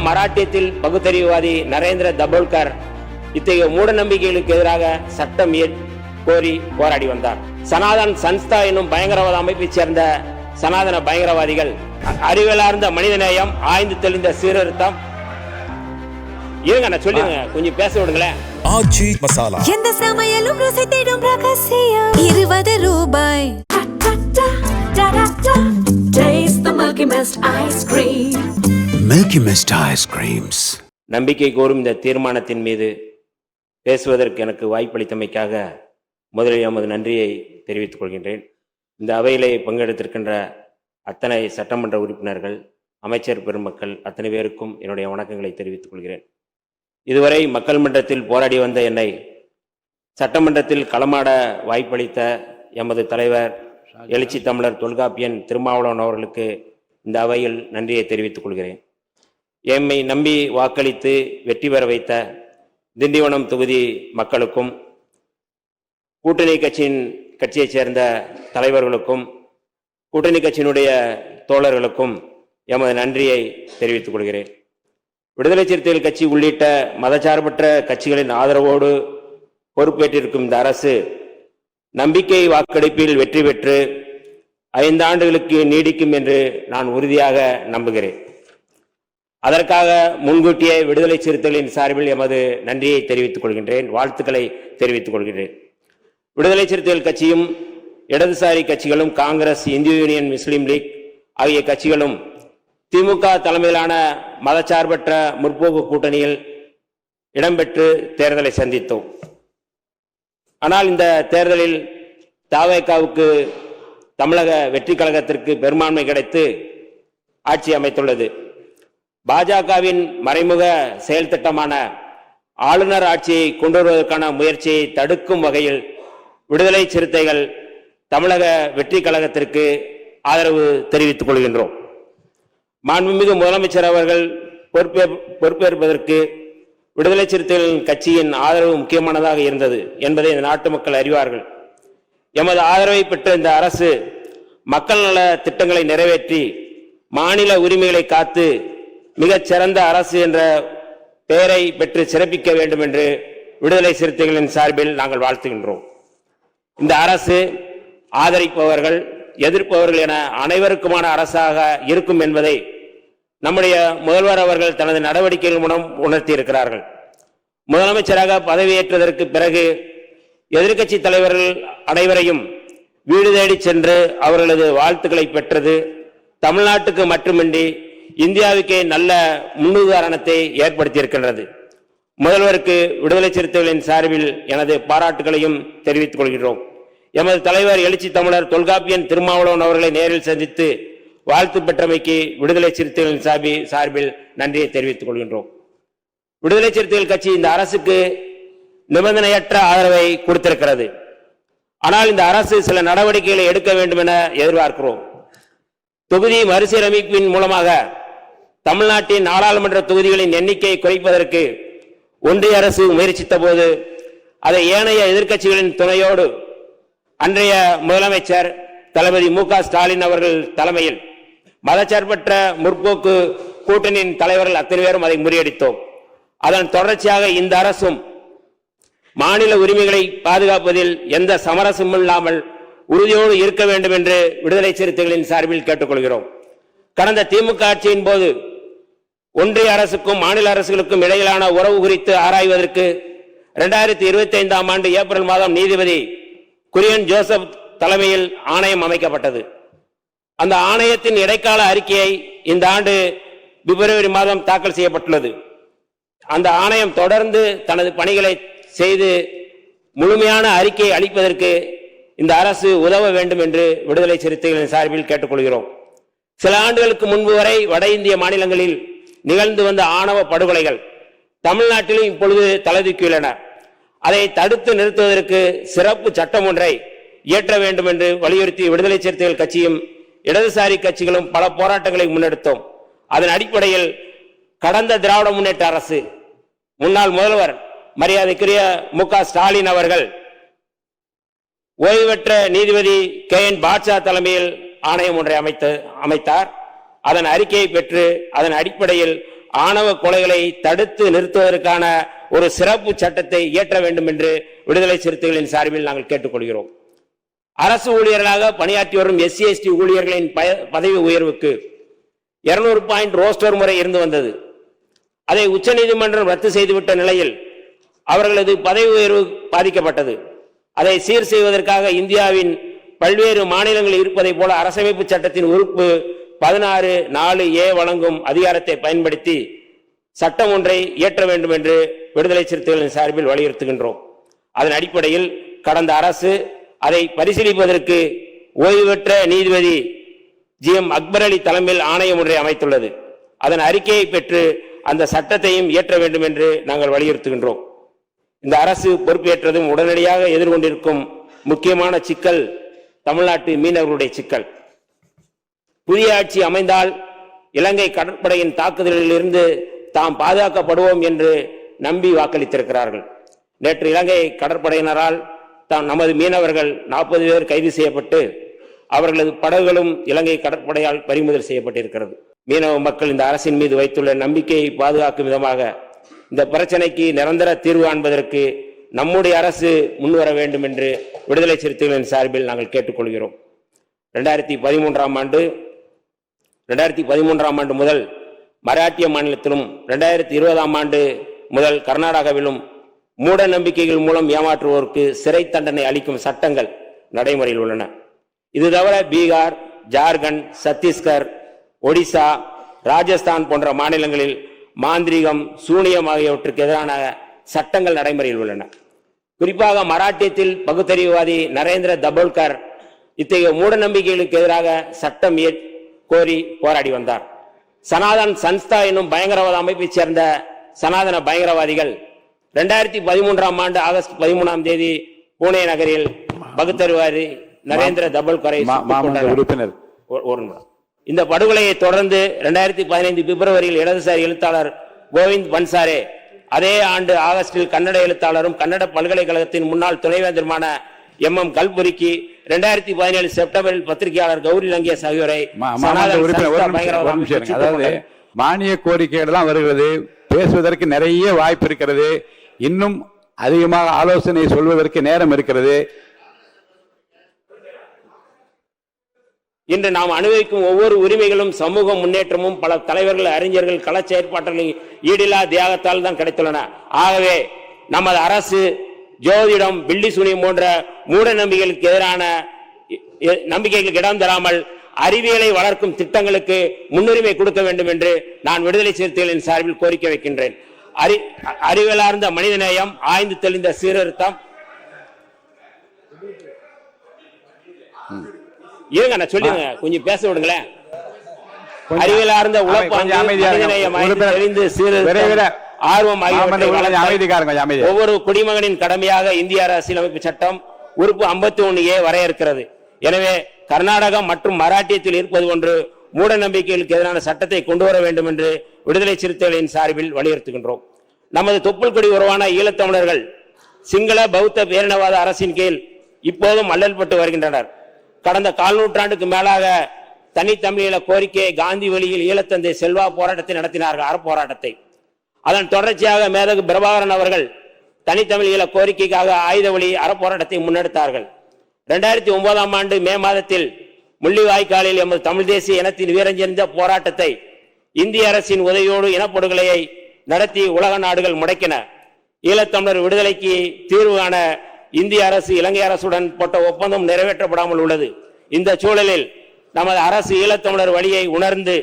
மராட்டியத்தில் பகுத்தறிவுவாதி நரேந்திர தபோல்கர் இத்தகைய மூட நம்பிக்கைகளுக்கு எதிராக சட்டம் கோரி போராடி வந்தார். சனாதன் சன்ஸ்தா என்னும் பயங்கரவாத அமைப்பைச் சேர்ந்த சனாதன பயங்கரவாதிகள் அறிவியலார்ந்த மனிதநேயம், ஆய்ந்து தெளிந்த சீர்திருத்தம். இருங்க நான் சொல்லுங்க, கொஞ்சம் பேச விடுங்களேன். ஆச்சி மசாலா எந்த சமையலும் ருசி தேடும் ரகசியம் 20 ரூபாய். Taste the Milky Mist ice cream. Milky Mist ice creams. நம்பிக்கை கோரும் இந்த தீர்மானத்தின் மீது பேசுவதற்கு எனக்கு வாய்ப்பளித்தமைக்காக முதலில் எமது நன்றியை தெரிவித்துக் கொள்கின்றேன். இந்த அவையிலே பங்கெடுத்திருக்கின்ற அத்தனை சட்டமன்ற உறுப்பினர்கள், அமைச்சர் பெருமக்கள் அத்தனை பேருக்கும் என்னுடைய வணக்கங்களை தெரிவித்துக் கொள்கிறேன். இதுவரை மக்கள் மன்றத்தில் போராடி வந்த என்னை சட்டமன்றத்தில் களமாட வாய்ப்பளித்த எமது தலைவர் எழுச்சி தமிழர் தொல்காப்பியன் திருமாவளவன் அவர்களுக்கு இந்த அவையில் நன்றியை தெரிவித்துக் கொள்கிறேன். எம்மை நம்பி வாக்களித்து வெற்றி பெற வைத்த திண்டிவனம் தொகுதி மக்களுக்கும், கூட்டணி கட்சியைச் சேர்ந்த தலைவர்களுக்கும், கூட்டணி கட்சியினுடைய தோழர்களுக்கும் எமது நன்றியை தெரிவித்துக் கொள்கிறேன். விடுதலை சிறுத்தைகள் கட்சி உள்ளிட்ட மதச்சார்பற்ற கட்சிகளின் ஆதரவோடு பொறுப்பேற்றிருக்கும் இந்த அரசு நம்பிக்கை வாக்கெடுப்பில் வெற்றி பெற்று 5 ஆண்டுகளுக்கு நீடிக்கும் என்று நான் உறுதியாக நம்புகிறேன். அதற்காக முன்கூட்டியே விடுதலை சிறுத்தைகளின் சார்பில் எமது நன்றியை தெரிவித்துக் கொள்கின்றேன், வாழ்த்துக்களை தெரிவித்துக் கொள்கின்றேன். விடுதலை சிறுத்தைகள் கட்சியும் இடதுசாரி கட்சிகளும் காங்கிரஸ், இந்திய யூனியன் முஸ்லீம் லீக் ஆகிய கட்சிகளும் திமுக தலைமையிலான மதச்சார்பற்ற முற்போக்கு கூட்டணியில் இடம்பெற்று தேர்தலை சந்தித்தோம். ஆனால் இந்த தேர்தலில் தவேகாவுக்கு, தமிழக வெற்றி கழகத்திற்கு பெரும்பான்மை கிடைத்து ஆட்சி அமைத்துள்ளது. பாஜகவின் மறைமுக செயல் திட்டமான ஆளுநர் ஆட்சியை கொண்டு வருவதற்கான முயற்சியை தடுக்கும் வகையில் விடுதலை சிறுத்தைகள் தமிழக வெற்றி கழகத்திற்கு ஆதரவு தெரிவித்துக் கொள்கின்றோம். மாண்புமிகு முதலமைச்சர் அவர்கள் பொறுப்பேற்பதற்கு விடுதலை சிறுத்தைகள் கட்சியின் ஆதரவு முக்கியமானதாக இருந்தது என்பதை இந்த நாட்டு மக்கள் அறிவார்கள். எமது ஆதரவை பெற்ற இந்த அரசு மக்கள் நல திட்டங்களை நிறைவேற்றி மாநில உரிமைகளை காத்து மிகச் சிறந்த அரசு என்ற பெயரை பெற்று சிறப்பிக்க வேண்டும் என்று விடுதலை சிறுத்தைகளின் சார்பில் நாங்கள் வாழ்த்துகின்றோம். இந்த அரசு ஆதரிப்பவர்கள், எதிர்ப்பவர்கள் என அனைவருக்குமான அரசாக இருக்கும் என்பதை நம்முடைய முதல்வர் அவர்கள் தனது நடவடிக்கைகள் மூலம் உணர்த்தி இருக்கிறார்கள். முதலமைச்சராக பதவியேற்றதற்கு பிறகு எதிர்க்கட்சி தலைவர்கள் அனைவரையும் வீடு தேடி சென்று அவர்களது வாழ்த்துக்களை பெற்றது தமிழ்நாட்டுக்கு மட்டுமின்றி இந்தியாவுக்கே நல்ல முன்னுதாரணத்தை ஏற்படுத்தியிருக்கின்றது. முதல்வருக்கு விடுதலை சிறுத்தைகளின் சார்பில் எனது பாராட்டுகளையும் தெரிவித்துக் கொள்கிறோம். எமது தலைவர் எழுச்சி தமிழர் தொல்காப்பியன் திருமாவளவன் அவர்களை நேரில் சந்தித்து வாழ்த்து பெற்றமைக்கு விடுதலை சிறுத்தைகளின் சார்பில் நன்றியை தெரிவித்துக் கொள்கின்றோம். விடுதலை சிறுத்தைகள் கட்சி இந்த அரசுக்கு நிபந்தனையற்ற ஆதரவை கொடுத்திருக்கிறது. ஆனால் இந்த அரசு சில நடவடிக்கைகளை எடுக்க வேண்டும் என எதிர்பார்க்கிறோம். தொகுதி மறுசீரமைப்பின் மூலமாக தமிழ்நாட்டின் நாடாளுமன்ற தொகுதிகளின் எண்ணிக்கையை குறைப்பதற்கு ஒன்றிய அரசு முயற்சித்த போது அதை ஏனைய எதிர்க்கட்சிகளின் துணையோடு அன்றைய முதலமைச்சர் தளபதி மு.க. ஸ்டாலின் அவர்கள் தலைமையில் மதச்சார்பற்ற முற்போக்கு கூட்டணியின் தலைவர்கள் அத்தனை பேரும் அதை முறியடித்தோம். அதன் தொடர்ச்சியாக இந்த அரசும் மாநில உரிமைகளை பாதுகாப்பதில் எந்த சமரசமும் இல்லாமல் உறுதியோடு இருக்க வேண்டும் என்று விடுதலை சிறுத்தைகளின் சார்பில் கேட்டுக்கொள்கிறோம். கடந்த திமுக ஆட்சியின் போது ஒன்றிய அரசுக்கும் மாநில அரசுகளுக்கும் இடையிலான உறவு குறித்து ஆராய்வதற்கு 2025ஆம் ஆண்டு ஏப்ரல் மாதம் நீதிபதி குரியன் ஜோசப் தலைமையில் ஆணையம் அமைக்கப்பட்டது. அந்த ஆணையத்தின் இடைக்கால அறிக்கையை இந்த ஆண்டு பிப்ரவரி மாதம் தாக்கல் செய்யப்பட்டுள்ளது. அந்த ஆணையம் தொடர்ந்து தனது பணிகளை செய்து முழுமையான அறிக்கையை அளிப்பதற்கு இந்த அரசு உதவ வேண்டும் என்று விடுதலை சிறுத்தைகளின் சார்பில் கேட்டுக்கொள்கிறோம். சில ஆண்டுகளுக்கு முன்பு வரை வட இந்திய மாநிலங்களில் நிகழ்ந்து வந்த ஆணவ படுகொலைகள் தமிழ்நாட்டிலும் இப்பொழுது தலைதூக்கியுள்ளன. அதை தடுத்து நிறுத்துவதற்கு சிறப்பு சட்டம் ஒன்றை இயற்ற வேண்டும் என்று வலியுறுத்தி விடுதலை சிறுத்தைகள் கட்சியும் இடதுசாரி கட்சிகளும் பல போராட்டங்களை முன்னெடுத்தோம். அதன் அடிப்படையில் கடந்த திராவிட முன்னேற்ற அரசு முன்னாள் முதல்வர் மரியாதைக்குரிய மு.க. ஸ்டாலின் அவர்கள் ஓய்வு பெற்ற நீதிபதி K.N. பாட்ஷா தலைமையில் ஆணையம் ஒன்றை அமைத்தார். அதன் அறிக்கையை பெற்று அதன் அடிப்படையில் ஆணவ கொலைகளை தடுத்து நிறுத்துவதற்கான ஒரு சிறப்பு சட்டத்தை இயற்ற வேண்டும் என்று விடுதலை சிறுத்தைகளின் சார்பில் நாங்கள் கேட்டுக்கொள்கிறோம். அரசு ஊழியர்களாக பணியாற்றி வரும் SC/ST ஊழியர்களின் பதவி உயர்வுக்கு 200 பாயிண்ட் ரோஸ்டர் முறை இருந்து வந்தது. அதை உச்சநீதிமன்றம் ரத்து செய்துவிட்ட நிலையில் அவர்களது பதவி உயர்வு பாதிக்கப்பட்டது. அதை சீர் செய்வதற்காக இந்தியாவின் பல்வேறு மாநிலங்களில் இருப்பதை போல அரசமைப்பு சட்டத்தின் உறுப்பு 16(4)A வழங்கும் அதிகாரத்தை பயன்படுத்தி சட்டம் ஒன்றை இயற்ற வேண்டும் என்று விடுதலை சிறுத்தைகளின் சார்பில் வலியுறுத்துகின்றோம். அதன் அடிப்படையில் கடந்த அரசு அதை பரிசீலிப்பதற்கு ஓய்வு பெற்ற நீதிபதி GM அக்பர் அலி தலைமையில் ஆணையம் ஒன்றை அமைத்துள்ளது. அதன் அறிக்கையை பெற்று அந்த சட்டத்தையும் இயற்ற வேண்டும் என்று நாங்கள் வலியுறுத்துகின்றோம். இந்த அரசு பொறுப்பேற்றதும் உடனடியாக எதிர்கொண்டிருக்கும் முக்கியமான சிக்கல் தமிழ்நாட்டு மீனவர்களுடைய சிக்கல். புதிய ஆட்சி அமைந்தால் இலங்கை கடற்படையின் தாக்குதலில் இருந்து தாம் பாதுகாக்கப்படுவோம் என்று நம்பி வாக்களித்திருக்கிறார்கள். நேற்று இலங்கை கடற்படையினரால் நமது மீனவர்கள் 40 பேர் கைது செய்யப்பட்டு அவர்களது படகுகளும் இலங்கை கடற்படையால் பறிமுதல் செய்யப்பட்டிருக்கிறது. மீனவ மக்கள் இந்த அரசின் மீது வைத்துள்ள நம்பிக்கையை பாதுகாக்கும் விதமாக இந்த பிரச்சனைக்கு நிரந்தர தீர்வு காண்பதற்கு நம்முடைய அரசு முன்வர வேண்டும் என்று விடுதலை சிறுத்தைகளின் சார்பில் நாங்கள் கேட்டுக்கொள்கிறோம். 2013ஆம் ஆண்டு முதல் மராட்டிய மாநிலத்திலும் 2020ஆம் ஆண்டு முதல் கர்நாடகாவிலும் மூட நம்பிக்கைகள் மூலம் ஏமாற்றுவோருக்கு சிறை தண்டனை அளிக்கும் சட்டங்கள் நடைமுறையில் உள்ளன. இது தவிர பீகார், ஜார்க்கண்ட், சத்தீஸ்கர், ஒடிசா, ராஜஸ்தான் போன்ற மாநிலங்களில் மாந்திரீகம், சூனியம் ஆகியவற்றுக்கு எதிரான சட்டங்கள் நடைமுறையில் உள்ளன. குறிப்பாக மராட்டியத்தில் பகுத்தறிவுவாதி நரேந்திர தபோல்கர் இத்தகைய மூட நம்பிக்கைகளுக்கு எதிராக சட்டம் கோரி போராடி வந்தார். சனாதன் சன்ஸ்தா என்னும் பயங்கரவாத அமைப்பைச் சேர்ந்த சனாதன பயங்கரவாதிகள் 2013ஆம் ஆண்டு ஆகஸ்ட் 13ஆம் தேதி புனே நகரில் பகுத்தறிவாதி நரேந்திர தபோல்கரை உறுப்பினர். இந்த படுகொலையை தொடர்ந்து 2015 பிப்ரவரியில் இடதுசாரி எழுத்தாளர் கோவிந்த் பன்சாரே, அதே ஆண்டு ஆகஸ்டில் கன்னட எழுத்தாளரும் கன்னட பல்கலைக்கழகத்தின் முன்னாள் துணைவேந்தருமான MM கல்புரிக்கு, 2017 செப்டம்பரில் பத்திரிகையாளர் கௌரி லங்கேஷ் ஆகியோரை மானிய கோரிக்கைகள் தான் வருகிறது. பேசுவதற்கு நிறைய வாய்ப்பு இருக்கிறது. இன்னும் அதிகமாக ஆலோசனை சொல்வதற்கு நேரம் இருக்கிறது. இன்று நாம் அனுபவிக்கும் ஒவ்வொரு உரிமைகளும் சமூக முன்னேற்றமும் பல தலைவர்கள், அறிஞர்கள், கள செயற்பாட்டர்களின் ஈடில்லா தியாகத்தால் தான் கிடைத்துள்ளன. ஆகவே நமது அரசு ஜோதிடம், பில்லி சூனியம் போன்ற மூட நம்பிக்கைகளுக்கு எதிரான நம்பிக்கைகளுக்கு இடம் தராமல் அறிவியலை வளர்க்கும் திட்டங்களுக்கு முன்னுரிமை கொடுக்க வேண்டும் என்று நான் விடுதலை சிறுத்தைகளின் சார்பில் கோரிக்கை வைக்கின்றேன். அறிவியலார்ந்த மனிதநேயம், ஆய்ந்து தெளிந்த சீர்திருத்தம். இருங்க, நான் சொல்லுங்க, கொஞ்சம் பேச விடுங்களேன். அறிவியலார்ந்த ஆர்வம் ஒவ்வொரு குடிமகனின் கடமையாக இந்திய அரசியலமைப்பு சட்டம் உறுப்பு 51A வரையறுக்கிறது. எனவே கர்நாடகம் மற்றும் மராட்டியத்தில் இருப்பது ஒன்று மூட நம்பிக்கைகளுக்கு எதிரான சட்டத்தை கொண்டு வர வேண்டும் என்று விடுதலை சிறுத்தைகளின் சார்பில் வலியுறுத்துகின்றோம். நமது தொப்புள் கொடி உறவான ஈழத்தமிழர்கள் சிங்கள பௌத்த பேரினவாத அரசின் கீழ் இப்போதும் அல்லல்பட்டு வருகின்றனர். கடந்த 4 நூற்றாண்டுக்கு மேலாக தனித்தமிழீழ கோரிக்கையை காந்தி வழியில் ஈழத்தந்தை செல்வா போராட்டத்தை நடத்தினார்கள், அறப்போராட்டத்தை. அதன் தொடர்ச்சியாக மேதகு பிரபாகரன் அவர்கள் தனித்தமிழ் ஈழ கோரிக்கைக்காக ஆயுத வழி அறப்போராட்டத்தை முன்னெடுத்தார்கள். 2009ஆம் ஆண்டு மே மாதத்தில் முள்ளிவாய்க்காலில் எமது தமிழ் தேசிய இனத்தின் வீரஞ்செறிந்த போராட்டத்தை இந்திய அரசின் உதவியோடு இனப்படுகொலையை நடத்தி உலக நாடுகள் முடக்கின. ஈழத்தமிழர் விடுதலைக்கு தீர்வு காண இந்திய அரசு இலங்கை அரசுடன் போட்ட ஒப்பந்தம் நிறைவேற்றப்படாமல் உள்ளது. இந்த சூழலில் நமது அரசு ஈழத்தமிழர் வழியை உணர்ந்து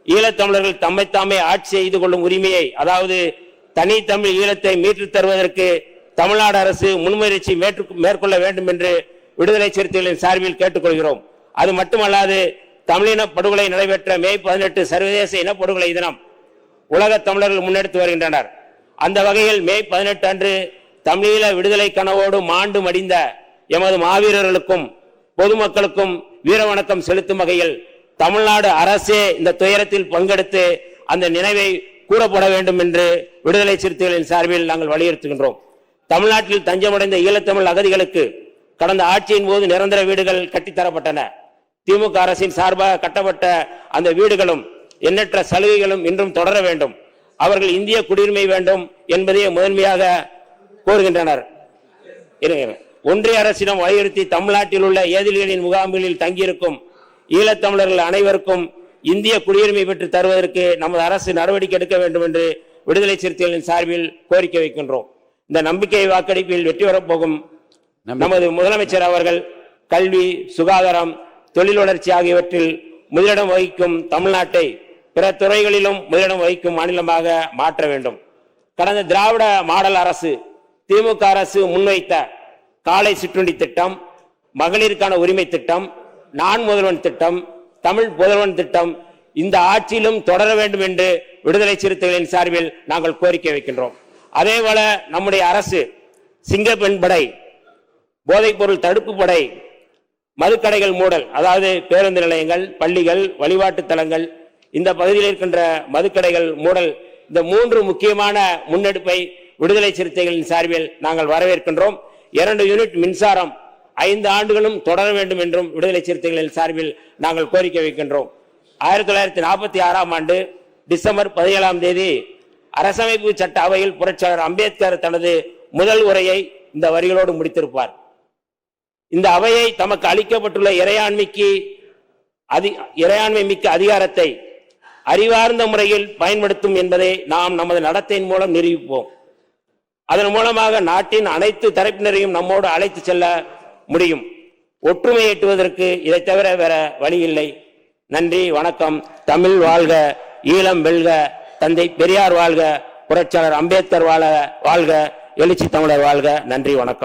ஈழத்தமிழர்கள் தம்மைத்தாமே ஆட்சி செய்து கொள்ளும் உரிமையை, அதாவது தனி தமிழ் ஈழத்தை மீட்டு தருவதற்கு தமிழ்நாடு அரசு முன்முயற்சி மேற்கொள்ள வேண்டும் என்று விடுதலை சிறுத்தைகளின் சார்பில் கேட்டுக்கொள்கிறோம். அது மட்டுமல்லாது தமிழின படுகொலை நடைபெற்ற மே 18 சர்வதேச இனப்படுகொலை தினம் உலக தமிழர்கள் முன்னெடுத்து வருகின்றனர். அந்த வகையில் மே 18 அன்று தமிழீழ விடுதலை கனவோடு மாண்டு மடிந்த எமது மாவீரர்களுக்கும் பொதுமக்களுக்கும் வீர வணக்கம் செலுத்தும் வகையில் தமிழ்நாடு அரசே இந்த துயரத்தில் பங்கெடுத்து அந்த நினைவை கூறப்பட வேண்டும் என்று விடுதலை சிறுத்தைகளின் சார்பில் நாங்கள் வலியுறுத்துகின்றோம். தமிழ்நாட்டில் தஞ்சமடைந்த ஈழத்தமிழ் அகதிகளுக்கு கடந்த ஆட்சியின் போது நிரந்தர வீடுகள் கட்டித்தரப்பட்டன. திமுக அரசின் சார்பாக கட்டப்பட்ட அந்த வீடுகளும் எண்ணற்ற சலுகைகளும் இன்றும் தொடர வேண்டும். அவர்கள் இந்திய குடியுரிமை வேண்டும் என்பதை முதன்மையாக கோருகின்றனர். ஒன்றிய அரசிடம் வலியுறுத்தி தமிழ்நாட்டில் உள்ள ஏதிலிகளின் முகாம்களில் தங்கியிருக்கும் ஈழத்தமிழர்கள் அனைவருக்கும் இந்திய குடியுரிமை பெற்று தருவதற்கு நமது அரசு நடவடிக்கை எடுக்க வேண்டும் என்று விடுதலை சிறுத்தைகளின் சார்பில் கோரிக்கை வைக்கின்றோம். இந்த நம்பிக்கை வாக்கெடுப்பில் வெற்றி பெறப்போகும் நமது முதலமைச்சர் அவர்கள் கல்வி, சுகாதாரம், தொழில் வளர்ச்சி ஆகியவற்றில் முதலிடம் வகிக்கும் தமிழ்நாட்டை பிற துறைகளிலும் முதலிடம் வகிக்கும் மாநிலமாக மாற்ற வேண்டும். கடந்த திராவிட மாடல் அரசு திமுக அரசு முன்வைத்த காலை சிற்றுண்டி திட்டம், மகளிருக்கான உரிமை திட்டம், நான் முதல்வன் திட்டம், தமிழ் புதல்வன் திட்டம் இந்த ஆட்சியிலும் தொடர வேண்டும் என்று விடுதலை சிறுத்தைகளின் சார்பில் நாங்கள் கோரிக்கை வைக்கின்றோம். அதேபோல நம்முடைய அரசு சிங்கப்பெண் படை, போதைப்பொருள் தடுப்பு படை, மதுக்கடைகள் மூடல், அதாவது பேருந்து நிலையங்கள், பள்ளிகள், வழிபாட்டு தலங்கள், இந்த பகுதியில் இருக்கின்ற மதுக்கடைகள் மூடல், இந்த 3 முக்கியமான முன்னெடுப்பை விடுதலை சிறுத்தைகளின் சார்பில் நாங்கள் வரவேற்கின்றோம். 2 யூனிட் மின்சாரம் 5 ஆண்டுகளும் தொடர வேண்டும் என்றும் விடுதலை சிறுத்தைகளின் சார்பில் நாங்கள் கோரிக்கை வைக்கின்றோம். 1946ஆம் ஆண்டு டிசம்பர் 17ஆம் தேதி அரசமைப்பு சட்ட அவையில் புரட்சியாளர் அம்பேத்கர் தனது முதல் உரையை இந்த வரிகளோடு முடித்திருப்பார். இந்த அவையை தமக்கு அளிக்கப்பட்டுள்ள இறையாண்மை மிக்க அதிகாரத்தை அறிவார்ந்த முறையில் பயன்படுத்தும் என்பதை நாம் நமது நடத்தையின் மூலம் நிரூபிப்போம். அதன் மூலமாக நாட்டின் அனைத்து தரப்பினரையும் நம்மோடு அழைத்து செல்ல முடியும். ஒற்றுமை எட்டுவதற்கு இதை தவிர வேற வழி இல்லை. நன்றி, வணக்கம். தமிழ் வாழ்க, ஈழம் வெல்க, தந்தை பெரியார் வாழ்க, புரட்சியாளர் அம்பேத்கர் வாழ்க, எழுச்சி தமிழர் வாழ்க. நன்றி, வணக்கம்.